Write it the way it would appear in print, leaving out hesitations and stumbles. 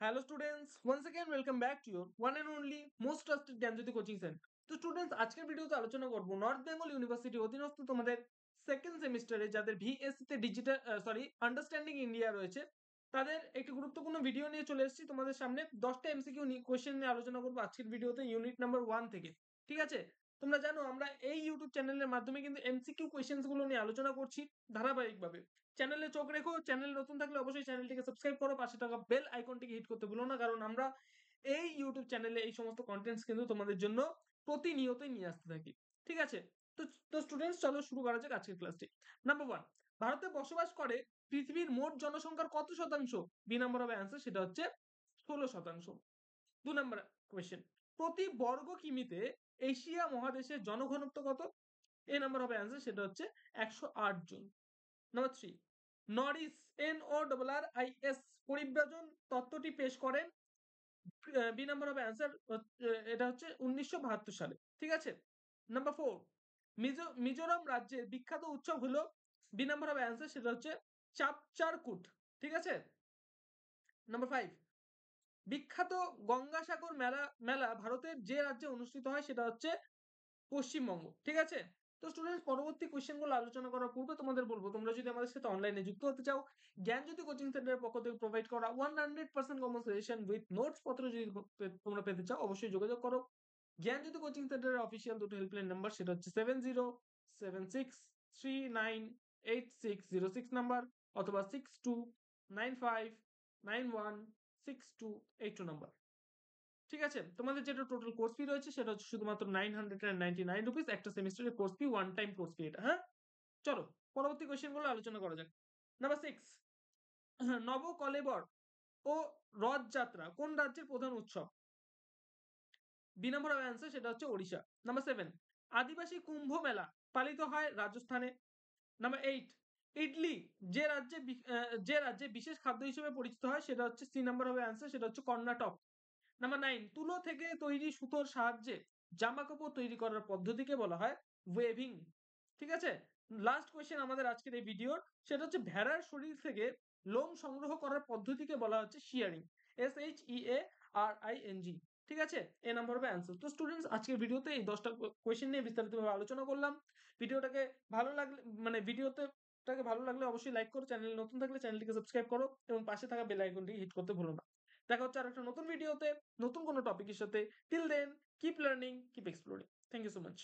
Hello students, once again welcome back to your one and only most trusted Gyanjyoti coaching centre. তো students আজকের ভিডিওতে আলোচনা করব north Bengal university অধীনস্থ তোমাদের সেকেন্ড সেমিস্টারে যাদের ভিএসসি তে ডিজিটাল আন্ডারস্ট্যান্ডিং ইন্ডিয়া রয়েছে তাদের একটি গুরুত্বপূর্ণ ভিডিও নিয়ে চলে এসেছি তোমাদের সামনে। 10টা এমসিকিউ কোশ্চেন নিয়ে আলোচনা করব আজকের ভিডিওতে ইউনিট নাম্বার 1 থেকে। ঠিক আছে, তোমরা জানো আমরা এই ইউটিউব চ্যানেলের মাধ্যমে কিন্তু এমসিকিউ কোশ্চেনস গুলো নিয়ে আলোচনা করছি ধারাবাহিকভাবে। চ্যানেলে চোখ রেখো, চ্যানেল নতুন থাকলে অবশ্যই চ্যানেলটিকে সাবস্ক্রাইব করো, পাশে থাকা বেল আইকনটিকে হিট করতে ভুলো না, কারণ আমরা এই ইউটিউব চ্যানেলে এই সমস্ত কন্টেন্টস কিন্তু তোমাদের জন্য প্রতিনিয়তই নিয়ে আসতে থাকি। ঠিক আছে, তো তো স্টুডেন্টস চলো শুরু করা যাক আজকের ক্লাসটি। নাম্বার 1, ভারতে বসবাস করে পৃথিবীর মোট জনসংখ্যার কত শতাংশ? বি নাম্বার হবে অ্যান্সার, সেটা হচ্ছে 16%। 2 নাম্বার কোয়েশ্চেন, প্রতি বর্গ কিমিতে এশিয়া মহাদেশের জনঘনত্ব কত? এ নাম্বার হবে অ্যান্সার, সেটা হচ্ছে 108 জন। নাম্বার 3, নরিস NORRIS পরিব্রাজন তত্ত্বটি পেশ করেন? বি নাম্বার হবে অ্যান্সার, এটা হচ্ছে 1972 সালে। ঠিক আছে। নাম্বার 4, মিজোরাম রাজ্যের বিখ্যাত উৎসব হলো? বি নাম্বার হবে অ্যান্সার, সেটা হচ্ছে চাপচারকুট। ঠিক আছে। নাম্বার 5, বিখ্যাত গঙ্গাসাগর মেলা ভারতের যে রাজ্যে অনুষ্ঠিত হয় সেটা হচ্ছে পশ্চিমবঙ্গ। ঠিক আছে। তো স্টুডেন্টস পরবর্তী কোশ্চেন গুলো আলোচনা করার পূর্বে তোমাদের বলবো, তোমরা যদি আমাদের সাথে অনলাইনে যুক্ত হতে চাও, জ্ঞানজ্যোতি কোচিং সেন্টারের পক্ষ থেকে প্রোভাইড করা 100% কমন সাজেশন উইথ নোটস পত্র যদি তোমরা পেতে চাও অবশ্যই যোগাযোগ করো। জ্ঞানজ্যোতি কোচিং সেন্টারের অফিসিয়াল দুটো হেল্পলাইন নাম্বার, সেটা হচ্ছে 7076398606 নাম্বার অথবা 6295916282 নাম্বার। ঠিক আছে, তোমাদের যেটা টোটাল কোর্স ফি রয়েছে সেটা হচ্ছে শুধুমাত্র 999 রুপিস, একটা সেমিস্টারের course fee, one time course fee এটা। হ্যাঁ, চলো পরবর্তী কোশ্চেন গুলো আলোচনা করা যাক। নাম্বার 6, নবকলেবর ও রথযাত্রা কোন রাজ্যের প্রধান উৎসব? বি নম্বর হবে অ্যান্সার, সেটা হচ্ছে ওড়িশা। নাম্বার 7, আদিবাসী কুম্ভ মেলা পালিত হয় রাজস্থানে। নাম্বার 8, ইডলি যে রাজ্যে বিশেষ খাদ্য হিসেবে পরিচিত হয় সেটা হচ্ছে সি নাম্বার হবে অ্যান্সার, সেটা হচ্ছে কর্ণাটক। নাম্বার 9, তুলো থেকে তৈরি সুতোর সাহায্যে জামা কাপড় তৈরি করার পদ্ধতিকে বলা হয় ওয়েভিং। ঠিক আছে। লাস্ট কোয়েশ্চেন আমাদের আজকের এই ভিডিওর, সেটা হচ্ছে ভেড়ার শরীর থেকে লোম সংগ্রহ করার পদ্ধতিকে বলা হচ্ছে শিয়ারিং, SHEARING। ঠিক আছে, এ নাম্বার হবে অ্যান্সার। তো স্টুডেন্টস আজকের ভিডিওতে এই 10টা কোয়েশ্চেন নিয়ে বিস্তারিতভাবে আলোচনা করলাম। ভিডিওটাকে ভালো লাগলে ভিডিওটাকে ভালো লাগলে অবশ্যই লাইক করো, চ্যানেল নতুন থাকলে চ্যানেলটিকে সাবস্ক্রাইব করো এবং পাশে থাকা বেল আইকনটি হিট করতে ভুলো না। দেখা হচ্ছে আর একটা নতুন ভিডিওতে নতুন কোনো টপিকের সাথে। Till then keep learning, keep exploring. Thank you so much.